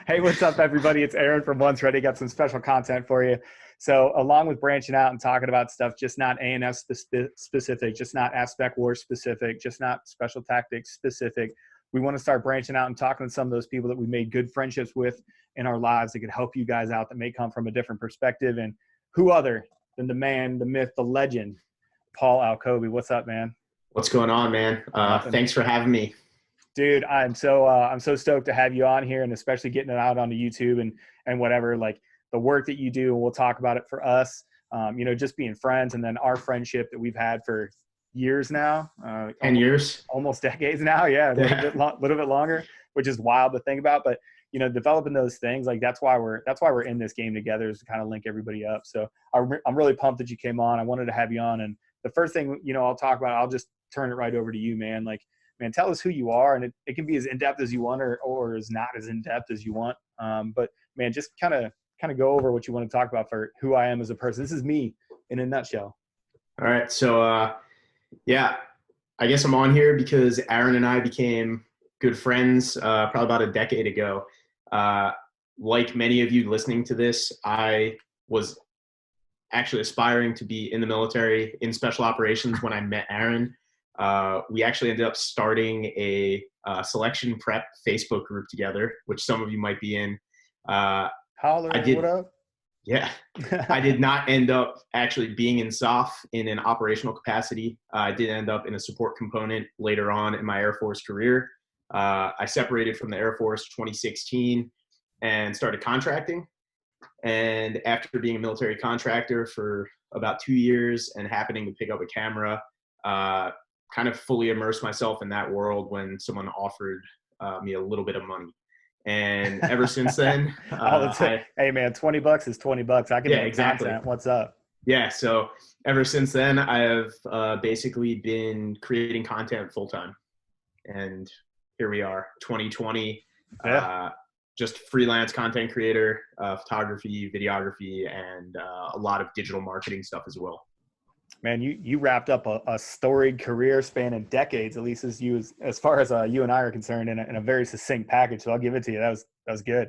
Hey, what's up, everybody? It's Aaron from Once Ready. Got some special content for you. So, along with branching out and talking about stuff, just not A&F specific, just not AFSPECWAR specific, just not special tactics specific, we want to start branching out and talking to some of those people that we made good friendships with in our lives that could help you guys out, that may come from a different perspective. And who other than the man, the myth, the legend, Paul Alcoby. What's up, man? What's going on, man? Thanks for having me. Dude, I'm so stoked to have you on here, and especially getting it out onto YouTube and whatever, like the work that you do. And we'll talk about it for us, just being friends, and then our friendship that we've had for years now, 10 years, almost decades now. Yeah, a little bit longer, which is wild to think about. But developing those things, like that's why we're in this game together, is to kind of link everybody up. So I'm really pumped that you came on. I wanted to have you on, and the first thing I'll talk about, I'll just turn it right over to you, man. Like, man, tell us who you are, and it can be as in-depth as you want or as not as in-depth as you want. But man, just kind of go over what you want to talk about for who I am as a person. This is me in a nutshell. All right. So, yeah, I guess I'm on here because Aaron and I became good friends probably about a decade ago. Like many of you listening to this, I was actually aspiring to be in the military in special operations when I met Aaron. We actually ended up starting a selection prep Facebook group together, which some of you might be in. Holler, what up? Yeah. I did not end up actually being in SOF in an operational capacity. I did end up in a support component later on in my Air Force career. I separated from the Air Force 2016 and started contracting. And after being a military contractor for about 2 years and happening to pick up a camera, kind of fully immersed myself in that world when someone offered me a little bit of money. And ever since then, hey man, $20 is $20. I can make exactly. Content. What's up? Yeah. So ever since then, I have basically been creating content full time. And here we are, 2020, just freelance content creator, photography, videography, and a lot of digital marketing stuff as well. Man, you wrapped up a storied career spanning decades, at least as far as you and I are concerned, in a very succinct package. So I'll give it to you. That was good.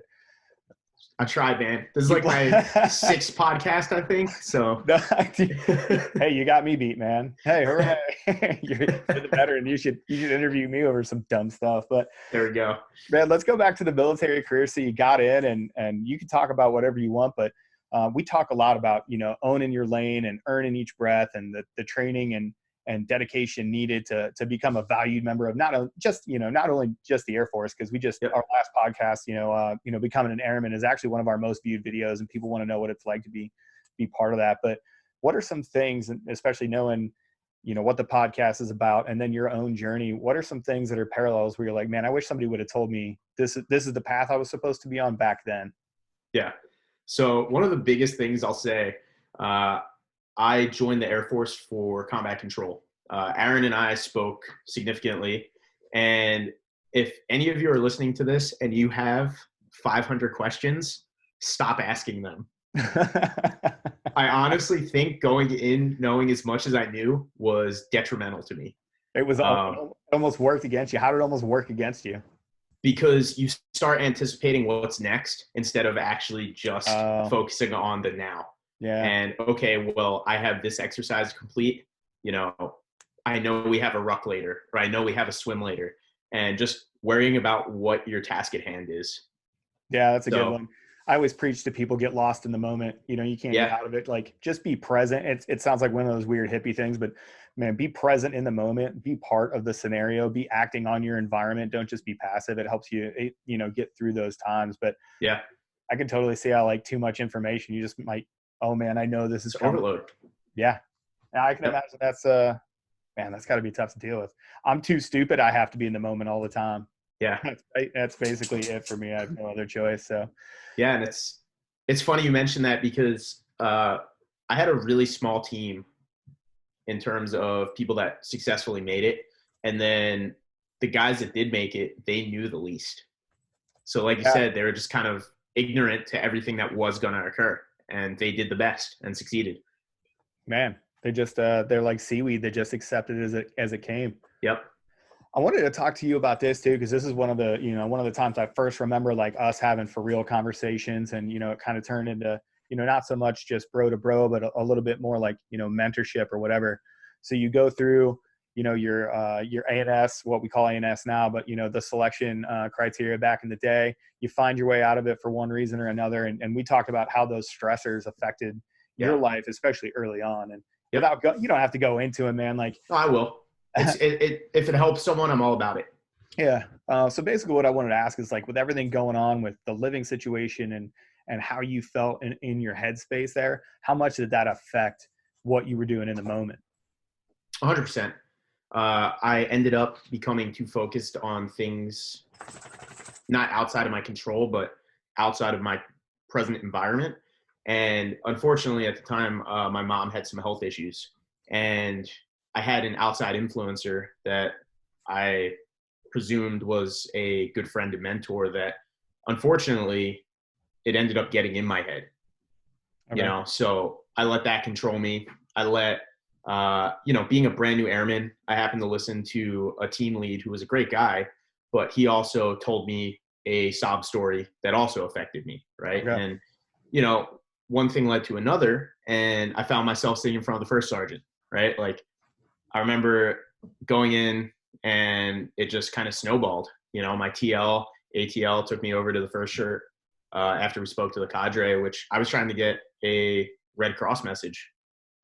I tried, man. This is like my sixth podcast, I think. So, hey, you got me beat, man. Hey, hooray! You're the veteran. You should interview me over some dumb stuff. But there we go, man. Let's go back to the military career. So you got in, and you can talk about whatever you want, but we talk a lot about owning your lane and earning each breath, and the training and dedication needed to become a valued member of not only just the Air Force, because we just our last podcast becoming an airman is actually one of our most viewed videos, and people want to know what it's like to be part of that. But what are some things, especially knowing what the podcast is about and then your own journey, what are some things that are parallels where you're like, man, I wish somebody would have told me this is the path I was supposed to be on back then? Yeah. So one of the biggest things I'll say, I joined the Air Force for combat control. Aaron and I spoke significantly. And if any of you are listening to this and you have 500 questions, stop asking them. I honestly think going in knowing as much as I knew was detrimental to me. It was almost worked against you. How did it almost work against you? Because you start anticipating what's next instead of actually just focusing on the now. Yeah. And okay, well, I have this exercise complete. I know we have a ruck later, or I know we have a swim later, and just worrying about what your task at hand is. Yeah, that's a good one. I always preach to people, get lost in the moment. You can't get out of it. Like, just be present. It sounds like one of those weird hippie things, but man, be present in the moment, be part of the scenario, be acting on your environment. Don't just be passive. It helps you, get through those times. But yeah, I can totally see how, like, too much information, you just might, oh man, I know this is overload. Yeah. Now I can imagine that's gotta be tough to deal with. I'm too stupid. I have to be in the moment all the time. Yeah. That's basically it for me. I have no other choice. So yeah. And it's funny you mentioned that because I had a really small team in terms of people that successfully made it. And then the guys that did make it, they knew the least. So like you said, they were just kind of ignorant to everything that was going to occur, and they did the best and succeeded. Man, they just they're like seaweed. They just accepted it as it came. Yep. I wanted to talk to you about this too, because this is one of the, one of the times I first remember like us having for real conversations, and, it kind of turned into, not so much just bro to bro, but a little bit more like, mentorship or whatever. So you go through, your ANS, what we call ANS now, but, the selection criteria back in the day, you find your way out of it for one reason or another. And we talked about how those stressors affected your life, especially early on. And without you don't have to go into it, man. Like, oh, I will. If it helps someone, I'm all about it. Yeah. So basically what I wanted to ask is, like, with everything going on with the living situation and how you felt in your headspace there, how much did that affect what you were doing in the moment? 100%. I ended up becoming too focused on things not outside of my control, but outside of my present environment. And unfortunately, at the time, my mom had some health issues, and I had an outside influencer that I presumed was a good friend and mentor that, unfortunately, it ended up getting in my head. Okay. So I let that control me. I let, being a brand new airman, I happened to listen to a team lead who was a great guy, but he also told me a sob story that also affected me. Right. Okay. And, one thing led to another, and I found myself sitting in front of the first sergeant. Right. Like, I remember going in, and it just kind of snowballed. My ATL took me over to the first shirt after we spoke to the cadre, which I was trying to get a Red Cross message.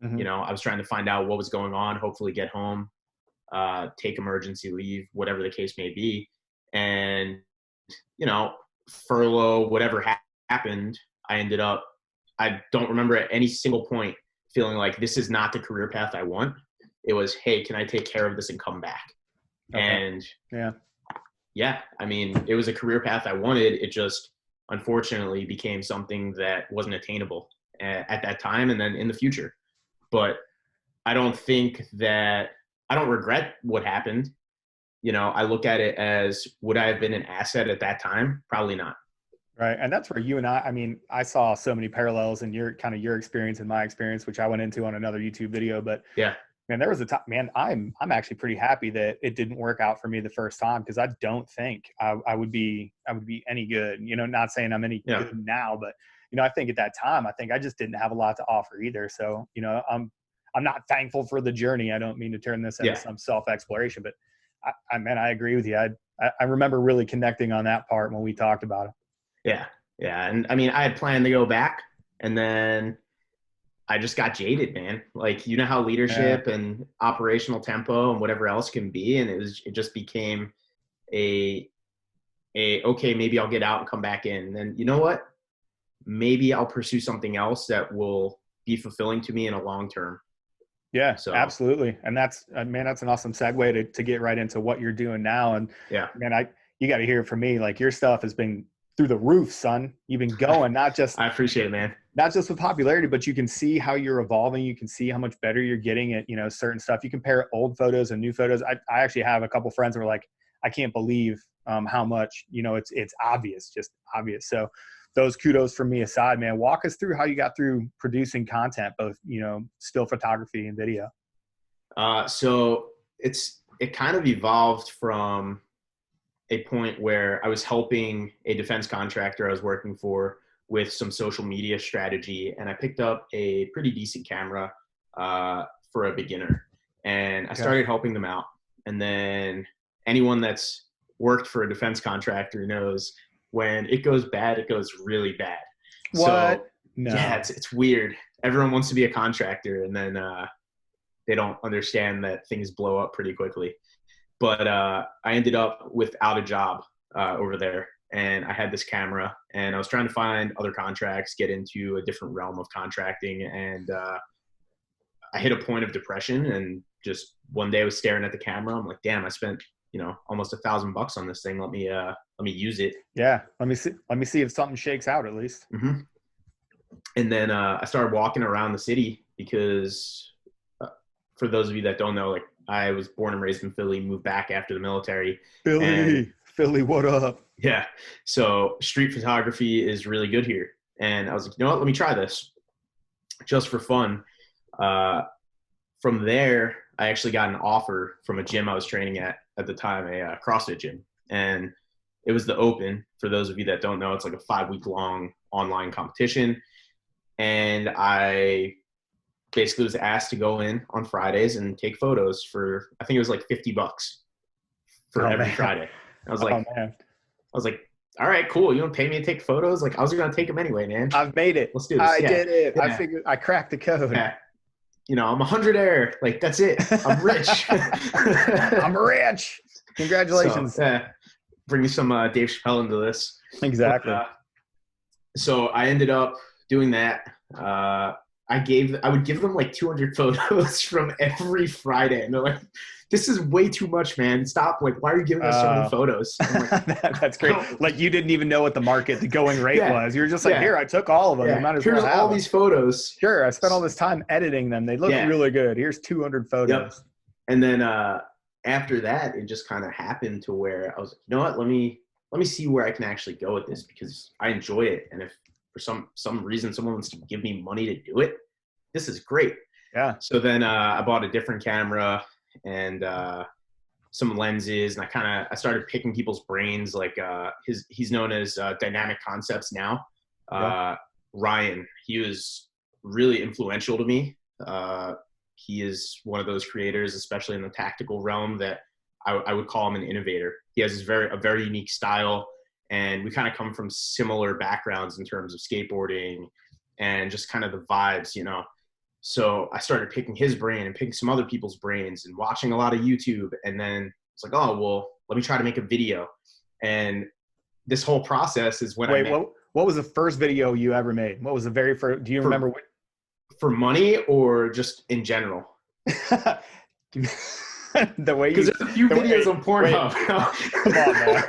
Mm-hmm. I was trying to find out what was going on, hopefully get home, take emergency leave, whatever the case may be. And, furlough, whatever happened, I don't remember at any single point feeling like this is not the career path I want. It was, hey, can I take care of this and come back? Okay. And it was a career path I wanted. It just unfortunately became something that wasn't attainable at that time and then in the future. But I don't regret what happened. I look at it as, would I have been an asset at that time? Probably not. Right. And that's where you and I saw so many parallels in your experience and my experience, which I went into on another YouTube video. But yeah, man, there was a time, man, I'm actually pretty happy that it didn't work out for me the first time, because I don't think I would be any good. Not saying I'm any good now, but I think at that time, I just didn't have a lot to offer either. So, I'm not thankful for the journey. I don't mean to turn this into some self-exploration, but I agree with you. I remember really connecting on that part when we talked about it. Yeah. Yeah. And I had planned to go back, and then I just got jaded, man. Like, how leadership and operational tempo and whatever else can be. And it just became okay, maybe I'll get out and come back in. And then, you know what? Maybe I'll pursue something else that will be fulfilling to me in a long term. Yeah, so absolutely. And that's an awesome segue to get right into what you're doing now. And man, you got to hear it from me. Like, your stuff has been through the roof, son. You've been going, not just, I appreciate it, man. Not just with popularity, but you can see how you're evolving. You can see how much better you're getting at, certain stuff. You compare old photos and new photos. I actually have a couple friends who are like, I can't believe how much, it's obvious, just obvious. So those kudos from me aside, man, walk us through how you got through producing content, both, still photography and video. So it kind of evolved from a point where I was helping a defense contractor I was working for with some social media strategy, and I picked up a pretty decent camera for a beginner, and I started helping them out. And then anyone that's worked for a defense contractor knows when it goes bad, it goes really bad. What? So, no. Yeah, it's weird. Everyone wants to be a contractor, and then they don't understand that things blow up pretty quickly. But I ended up without a job over there, and I had this camera, and I was trying to find other contracts, get into a different realm of contracting, and I hit a point of depression. And just one day I was staring at the camera. I'm like, damn, I spent almost $1,000 on this thing. Let me use it. Yeah, let me see if something shakes out at least. Mm-hmm. And then I started walking around the city because, for those of you that don't know, like, I was born and raised in Philly, moved back after the military. Philly, what up? Yeah. So street photography is really good here. And I was like, you know what, let me try this just for fun. From there, I actually got an offer from a gym I was training at at the time a CrossFit gym, and it was the Open. For those of you that don't know, it's like a 5-week long online competition. And I basically was asked to go in on Fridays and take photos for, I think it was like $50 for every Friday. I was like, all right, cool. You don't pay me to take photos? Like, I was going to take them anyway, man. I've made it. Let's do this. I did it. Yeah. I figured I cracked the code. Yeah. You know, I'm 100 air. Like, that's it. I'm rich. I'm rich. Congratulations. So, bring me some Dave Chappelle into this. Exactly. But, so I ended up doing that. I would give them like 200 photos from every Friday. And they're like, this is way too much, man. Stop. Like, why are you giving us so many photos? I'm like, that's great. Like, you didn't even know what the going rate was. You were just like, here, I took all of them. You might as Here's well have all them. These photos. Sure. I spent all this time editing them. They look really good. Here's 200 photos. Yep. And then after that, it just kind of happened to where I was like, you know what? Let me see where I can actually go with this, because I enjoy it. And if for some reason someone wants to give me money to do it, this is great. Yeah. So then I bought a different camera and some lenses, and I started picking people's brains. Like he's known as Dynamic Concepts now. Ryan, he was really influential to me. He is one of those creators, especially in the tactical realm, that I would call him an innovator. He has a very unique style, and we kind of come from similar backgrounds in terms of skateboarding and just kind of the vibes, you know. So I started picking his brain and picking some other people's brains and watching a lot of YouTube. And then it's like, oh, well, let me try to make a video. And this whole process is when what was the first video you ever made? What was the very first? Do you remember what? For money or just in general? The way because there's a few videos on Pornhub. Come on, man.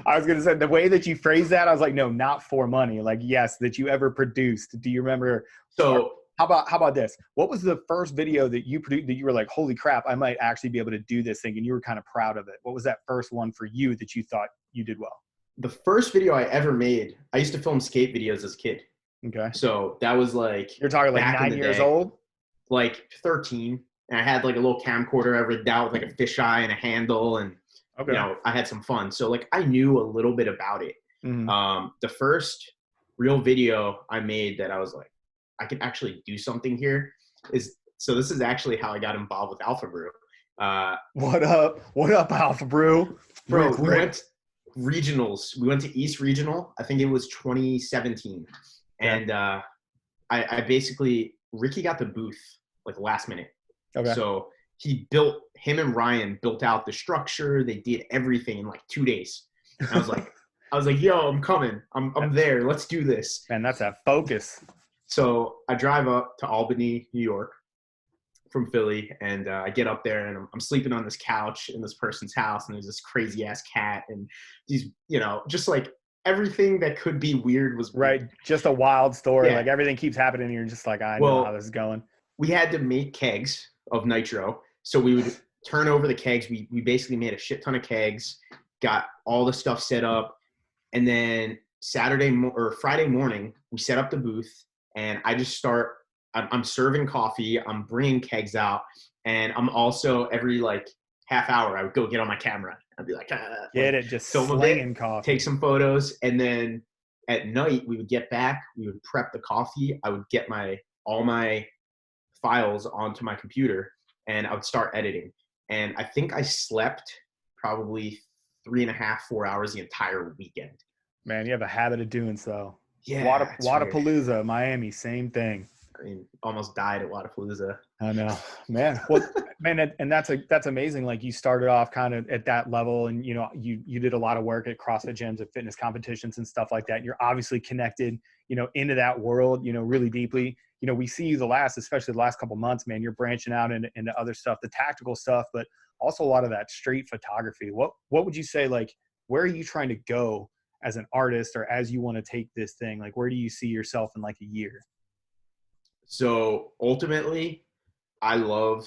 I was gonna say, the way that you phrased that, I was like, no, not for money. Like, yes, that you ever produced. Do you remember? So how about this? What was the first video that you produced that you were like, holy crap, I might actually be able to do this thing, and you were kind of proud of it? What was that first one for you that you thought you did well? The first video I ever made, I used to film skate videos as a kid. Okay. So that was like, you're talking like 9 years old? Like 13. And I had like a little camcorder I rigged out with like a fisheye and a handle, and you know, I had some fun. So like I knew a little bit about it. Mm-hmm. The first real video I made that I was like, I can actually do something here is, so this is actually how I got involved with Alpha Brew. What up, Alpha Brew? Bro, we went regionals. We went to East Regional. I think it was 2017. And I basically, Ricky got the booth like last minute. Okay. So him and Ryan built out the structure. They did everything in like 2 days. And I was like, yo, I'm coming. I'm there. Let's do this. Man, that's a focus. So I drive up to Albany, New York from Philly, and I get up there, and I'm sleeping on this couch in this person's house, and there's this crazy ass cat, and these, you know, just like everything that could be weird was weird. Right. Just a wild story. Yeah. Like everything keeps happening, and you're just like, I know how this is going. We had to make kegs of nitro. So we would turn over the kegs. We basically made a shit ton of kegs, got all the stuff set up. And then Friday morning, we set up the booth, and I just I'm serving coffee. I'm bringing kegs out. And I'm also every like half hour, I would go get on my camera. I'd be like, just slinging coffee. Take some photos. And then at night we would get back, we would prep the coffee. I would get all my files onto my computer, and I would start editing. And I think I slept probably 3.5, 4 hours the entire weekend. Man, you have a habit of doing so. Yeah. Wadapalooza, Miami, same thing. I mean, almost died at Wadapalooza. I know, man. Well, man, and that's amazing. Like you started off kind of at that level, and you know, you did a lot of work at CrossFit gyms, at fitness competitions and stuff like that. You're obviously connected, you know, into that world, you know, really deeply. You know, we see you especially the last couple months, man, you're branching out into other stuff, the tactical stuff, but also a lot of that street photography. What would you say, like, where are you trying to go as an artist, or as you want to take this thing? Like, where do you see yourself in like a year? So ultimately, I love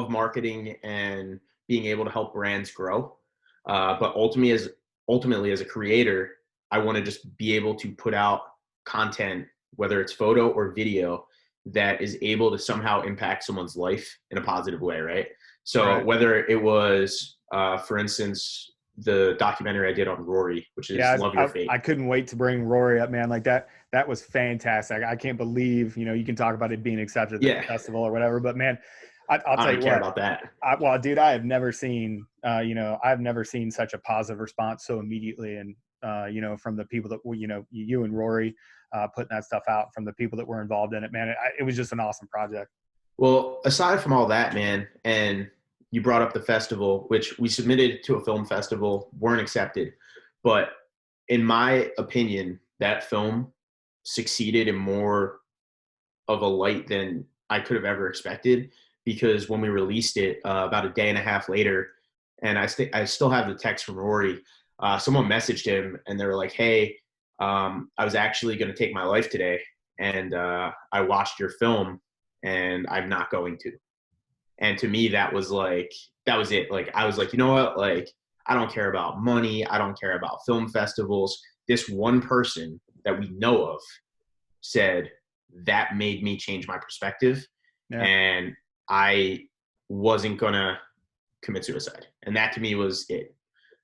marketing and being able to help brands grow. But ultimately as a creator, I want to just be able to put out content, whether it's photo or video, that is able to somehow impact someone's life in a positive way, right? So whether it was For instance, the documentary I did on Rory, which is Yeah, Love Your Fate. I couldn't wait to bring Rory up, man. Like that was fantastic. I can't believe, you can talk about it being accepted at the festival or whatever, but man, I'll tell you care what. About that. Well, dude, I have never seen, I've never seen such a positive response so immediately. And, from the people that, you and Rory putting that stuff out, from the people that were involved in it, man, it was just an awesome project. Well, aside from all that, man, and you brought up the festival, which we submitted to a film festival, weren't accepted. But in my opinion, that film succeeded in more of a light than I could have ever expected, because when we released it about a day and a half later, and I still have the text from Rory, someone messaged him and they were like, hey, I was actually going to take my life today, and I watched your film and I'm not going to. And to me, that was it. Like, I was like, you know what? Like, I don't care about money. I don't care about film festivals. This one person that we know of said that made me change my perspective. Yeah. And I wasn't going to commit suicide. And that to me was it.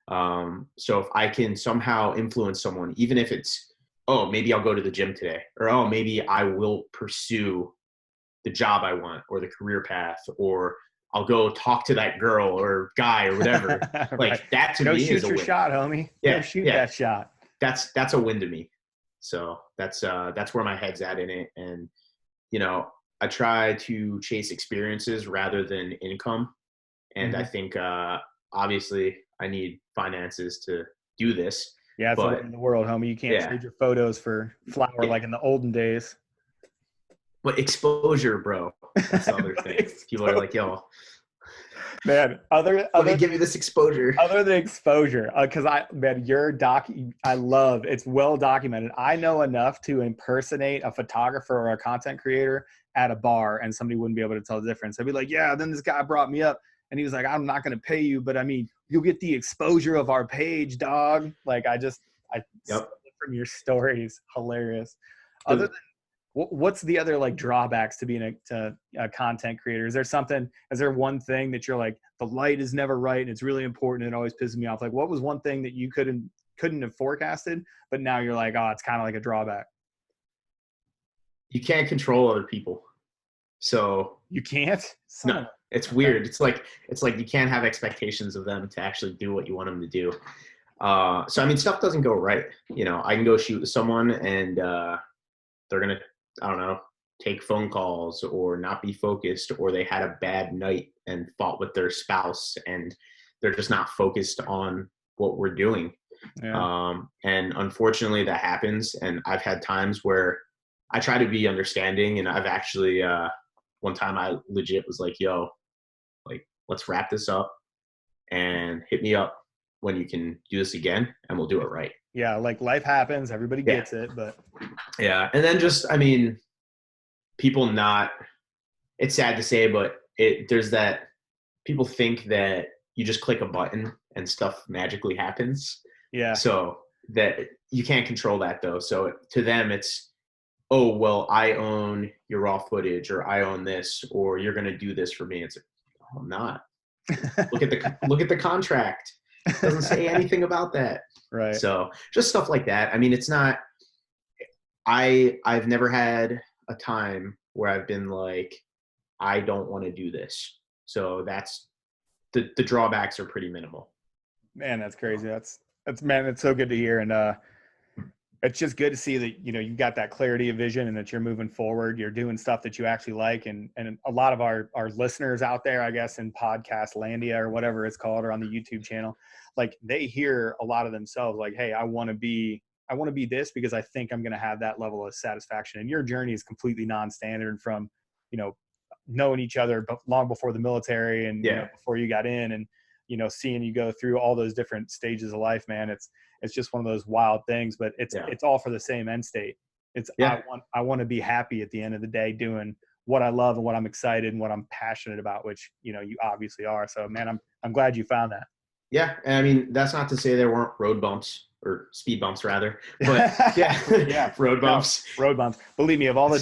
So if I can somehow influence someone, even if it's, oh, maybe I'll go to the gym today, or, oh, maybe I will pursue the job I want or the career path, or I'll go talk to that girl or guy or whatever. Right. Like, that to me is a win. Go shoot your shot, homie. Yeah, go shoot that shot. That's a win to me. So that's where my head's at in it. And, I try to chase experiences rather than income. And I think, obviously I need finances to do this. Yeah. It's in the world, homie. You can't trade your photos for flour like in the olden days. But exposure, bro. That's the other thing. People are like, yo, man, let me give you this exposure. Other than exposure, because your I love, it's well documented. I know enough to impersonate a photographer or a content creator at a bar, and somebody wouldn't be able to tell the difference. They'd be like, yeah, then this guy brought me up and he was like, I'm not going to pay you, but I mean, you'll get the exposure of our page, dog. Like, I stole it from your stories. Hilarious. Other than, what's the other like drawbacks to being a content creator? Is there one thing that you're like, the light is never right and it's really important and it always pisses me off? Like, what was one thing that you couldn't have forecasted, but now you're like, oh, it's kind of like a drawback? You can't control other people. So you can't? No, it's weird. It's like you can't have expectations of them to actually do what you want them to do. So I mean, stuff doesn't go right. I can go shoot with someone and they're gonna, I don't know, take phone calls or not be focused, or they had a bad night and fought with their spouse and they're just not focused on what we're doing. Yeah. And unfortunately that happens. And I've had times where I try to be understanding, and I've actually, one time I legit was like, yo, like, let's wrap this up and hit me up when you can do this again and we'll do it right. Yeah. Like, life happens, everybody gets it, but yeah. And then just, I mean, people it's sad to say, but there's that people think that you just click a button and stuff magically happens. Yeah. So that you can't control that though. So to them it's, oh, well, I own your raw footage, or I own this, or you're going to do this for me. It's like, oh, I'm not. Look at the contract. It doesn't say anything about that. Right. So just stuff like that. I mean, it's not, I've never had a time where I've been like, I don't want to do this. So that's the drawbacks are pretty minimal. Man, that's crazy. That's so good to hear. And, it's just good to see that, you've got that clarity of vision and that you're moving forward. You're doing stuff that you actually like. And a lot of our listeners out there, I guess, in podcast landia or whatever it's called, or on the YouTube channel, like, they hear a lot of themselves like, hey, I want to be this because I think I'm going to have that level of satisfaction. And your journey is completely non-standard from, knowing each other but long before the military and before you got in, and, seeing you go through all those different stages of life, man. It's just one of those wild things, but it's all for the same end state. I want to be happy at the end of the day doing what I love and what I'm excited and what I'm passionate about, which, you obviously are. So, man, I'm glad you found that. Yeah. And I mean, that's not to say there weren't road bumps. or speed bumps rather. But yeah, Yeah, road bumps. No, road bumps. Believe me, of all the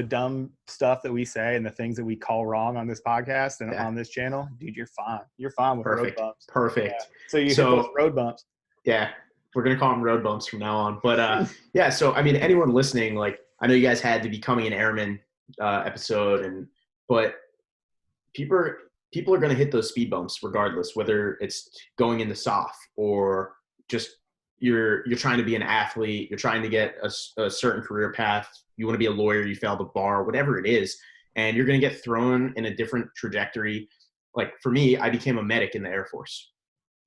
dumb stuff that we say and the things that we call wrong on this podcast and Yeah. on this channel, dude, you're fine. You're fine with road bumps. Perfect. Yeah. So you hit those road bumps. Yeah, we're gonna call them road bumps from now on. But yeah, so I mean, anyone listening, like, I know you guys had the Becoming an Airman episode, but people are gonna hit those speed bumps regardless, whether it's going into SOF or just you're trying to be an athlete, you're trying to get a certain career path, you want to be a lawyer, you fail the bar, whatever it is, and you're gonna get thrown in a different trajectory. Like for me, I became a medic in the Air Force.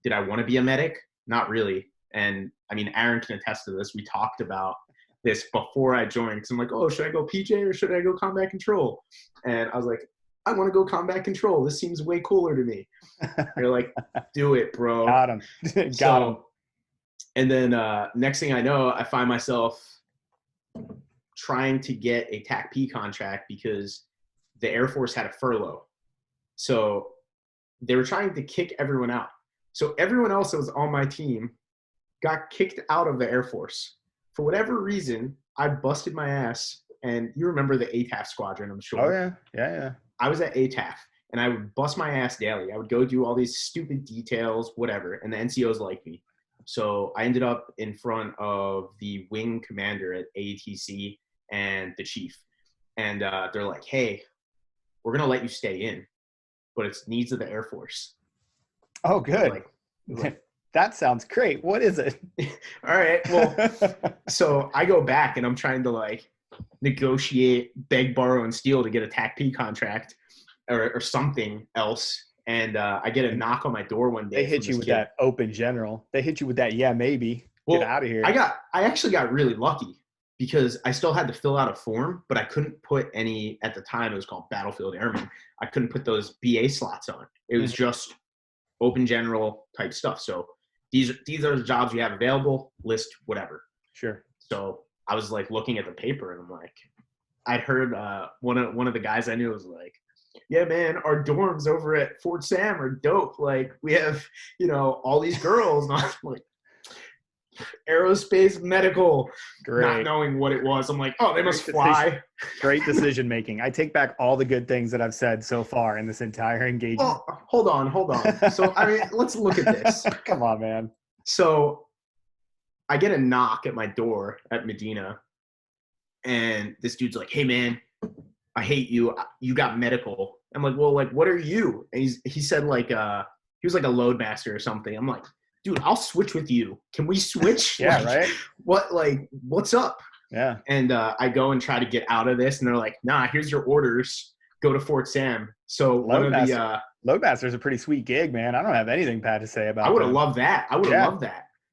Did I want to be a medic? Not really. And I mean, Aaron can attest to this. We talked about this before I joined, because I'm like, oh, should I go PJ or should I go combat control? And I was like, I want to go combat control. This seems way cooler to me. They're like, do it, bro. Got him. Got him. And then next thing I know, I find myself trying to get a TAC-P contract because the Air Force had a furlough. So they were trying to kick everyone out. So everyone else that was on my team got kicked out of the Air Force. For whatever reason, I busted my ass. And you remember the ATAF squadron, I'm sure. Oh, yeah. Yeah. I was at ATAF, and I would bust my ass daily. I would go do all these stupid details, whatever, and the NCOs liked me. So I ended up in front of the wing commander at ATC and the chief. And they're like, hey, we're going to let you stay in, but it's needs of the Air Force. Oh, good. Like, that sounds great. What is it? All right. Well, so I go back, and I'm trying to, like, negotiate, beg, borrow, and steal to get a TAC-P contract or something else. And I get a knock on my door one day. They hit you with that open general. They hit you with that, yeah, maybe. Well, get out of here. I actually got really lucky because I still had to fill out a form, but I couldn't put any, at the time it was called Battlefield Airman. I couldn't put those BA slots on. It was just open general type stuff. So these are the jobs you have available, list whatever. Sure. So I was like looking at the paper, and I'm like, I'd heard one of the guys I knew was like, yeah, man, our dorms over at Fort Sam are dope. Like, we have, all these girls. And I'm like, aerospace medical. Great. Not knowing what it was. I'm like, oh, they must fly. Great decision making. I take back all the good things that I've said so far in this entire engagement. Oh, hold on. So, I mean, let's look at this. Come on, man. So I get a knock at my door at Medina, and this dude's like, hey, man, I hate you. You got medical. I'm like, well, like, what are you? And he said, like, he was like a load master or something. I'm like, dude, I'll switch with you. Can we switch? Yeah, like, right? What's up? Yeah. And I go and try to get out of this, and they're like, nah, here's your orders. Go to Fort Sam. So Loadmaster is a pretty sweet gig, man. I don't have anything bad to say about it. I would have loved that.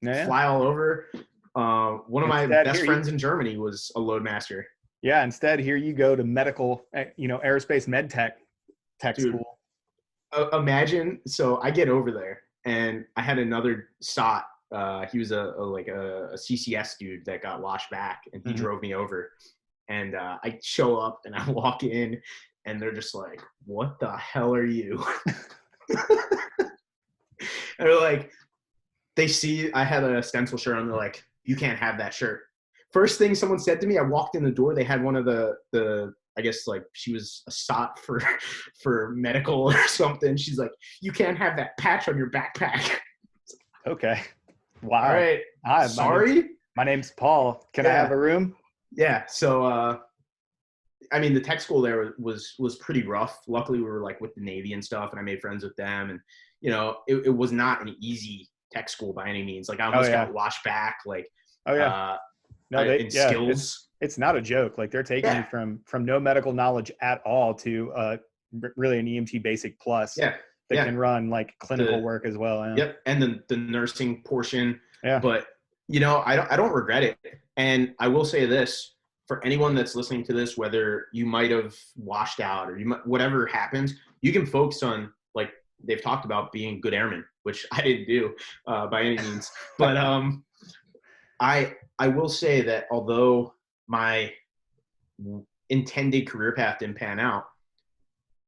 Yeah. Fly all over. One of my best friends in Germany was a loadmaster. Yeah. Instead, here you go to medical, aerospace med tech school. Imagine. So I get over there, and I had another SOT. He was a CCS dude that got washed back, and he drove me over. And I show up, and I walk in, and they're just like, what the hell are you? And they're like, they see I had a stencil shirt on. They're like, you can't have that shirt. First thing someone said to me, I walked in the door. They had one of the I guess, like, she was a SOT for medical or something. She's like, you can't have that patch on your backpack. Okay. Wow. All right. Hi, sorry. My name's Paul. Can I have a room? Yeah. So, I mean, the tech school there was pretty rough. Luckily, we were like with the Navy and stuff, and I made friends with them. And, it was not an easy tech school by any means. Like, I almost got washed back. Like, skills. It's not a joke. Like, they're taking you from no medical knowledge at all to really an EMT basic plus that can run like clinical work as well. Yeah. Yep. And the nursing portion. Yeah. But, I don't regret it. And I will say this, for anyone that's listening to this, whether you might have washed out or whatever happened, you can focus on, like they've talked about, being good airmen, which I didn't do by any means. But I will say that although my intended career path didn't pan out,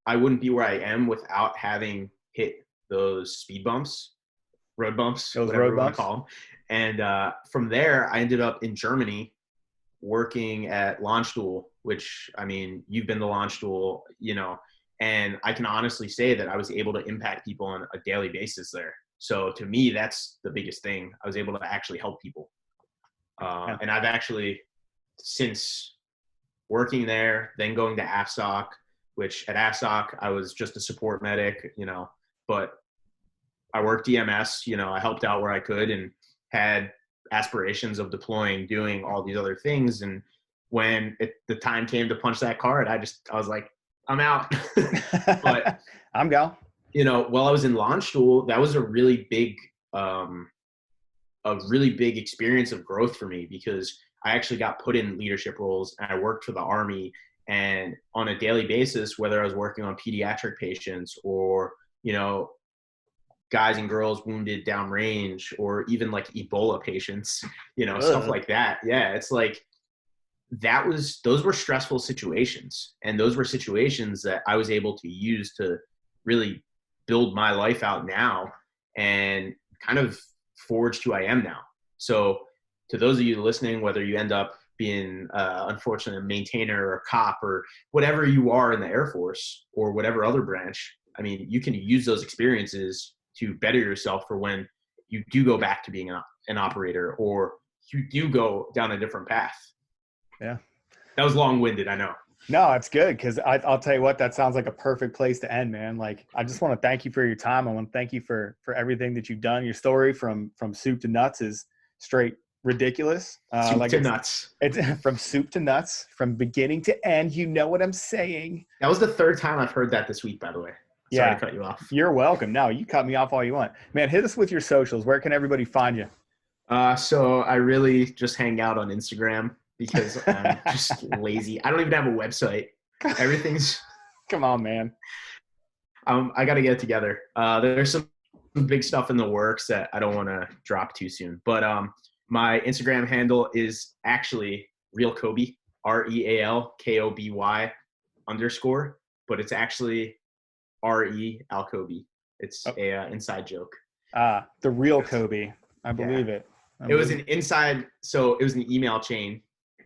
I wouldn't be where I am without having hit those speed bumps, road bumps, whatever you want to call them. And from there, I ended up in Germany working at Landstuhl, which, I mean, you've been to Landstuhl, you know, and I can honestly say that I was able to impact people on a daily basis there. So to me, that's the biggest thing. I was able to actually help people. And I've actually, since working there, then going to AFSOC, which at AFSOC, I was just a support medic, you know, but I worked EMS, you know, I helped out where I could and had aspirations of deploying, doing all these other things. And when the time came to punch that card, I was like, I'm out. But I'm go. You know, while I was in Landstuhl, that was a really big experience of growth for me, because I actually got put in leadership roles and I worked for the Army, and on a daily basis, whether I was working on pediatric patients or, you know, guys and girls wounded downrange, or even like Ebola patients, you know, stuff like that. Yeah. It's like, those were stressful situations. And those were situations that I was able to use to really build my life out now and kind of forged who I am now. So to those of you listening, whether you end up being unfortunately a maintainer or a cop or whatever you are in the Air Force or whatever other branch, I mean, you can use those experiences to better yourself for when you do go back to being an operator, or you do go down a different path. Yeah. That was long-winded, I know. No, it's good, because I'll tell you what, that sounds like a perfect place to end, man. Like, I just want to thank you for your time. I want to thank you for everything that you've done. Your story from soup to nuts is straight ridiculous. Nuts. It's from soup to nuts, from beginning to end. You know what I'm saying? That was the third time I've heard that this week, by the way. Sorry to cut you off. You're welcome. No, you cut me off all you want. Man, hit us with your socials. Where can everybody find you? So I really just hang out on Instagram because I'm just lazy. I don't even have a website. Everything's Come on, man. I got to get it together. There's some big stuff in the works that I don't want to drop too soon. But my Instagram handle is actually Real Kobe, REALKOBY _, but it's actually RE Alkobe. It's a inside joke. The Real Kobe. I believe it. It was an inside, so it was an email chain.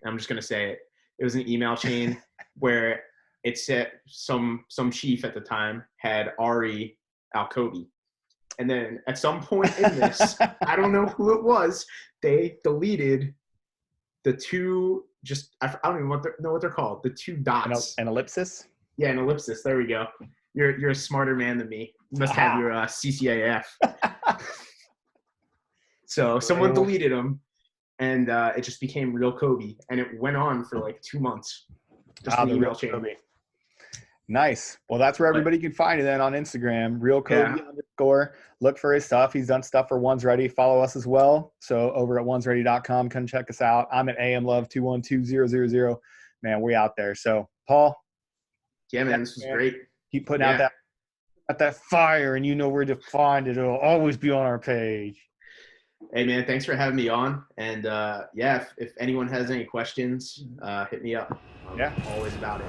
I'm just gonna say it. It was an email chain where it said some chief at the time had RE Alkobe. And then at some point in this, I don't know who it was, they deleted the two, I don't even know what they're called, the two dots. An ellipsis? Yeah, an ellipsis. There we go. You're a smarter man than me. You must have your CCAF. So someone deleted them, and it just became Real Kobe. And it went on for like 2 months. Just an email chain. Kobe. Nice. Well, that's where everybody can find you then, on Instagram, Real Kobe _. Look for his stuff. He's done stuff for One's Ready. Follow us as well. So over at onesready.com, come check us out. I'm at AMLove212000. Man, we out there. So Paul. Yeah, man, this was great. Keep putting out that fire, and you know where to find it. It'll always be on our page. Hey, man, thanks for having me on. And if anyone has any questions, hit me up. I'm always about it.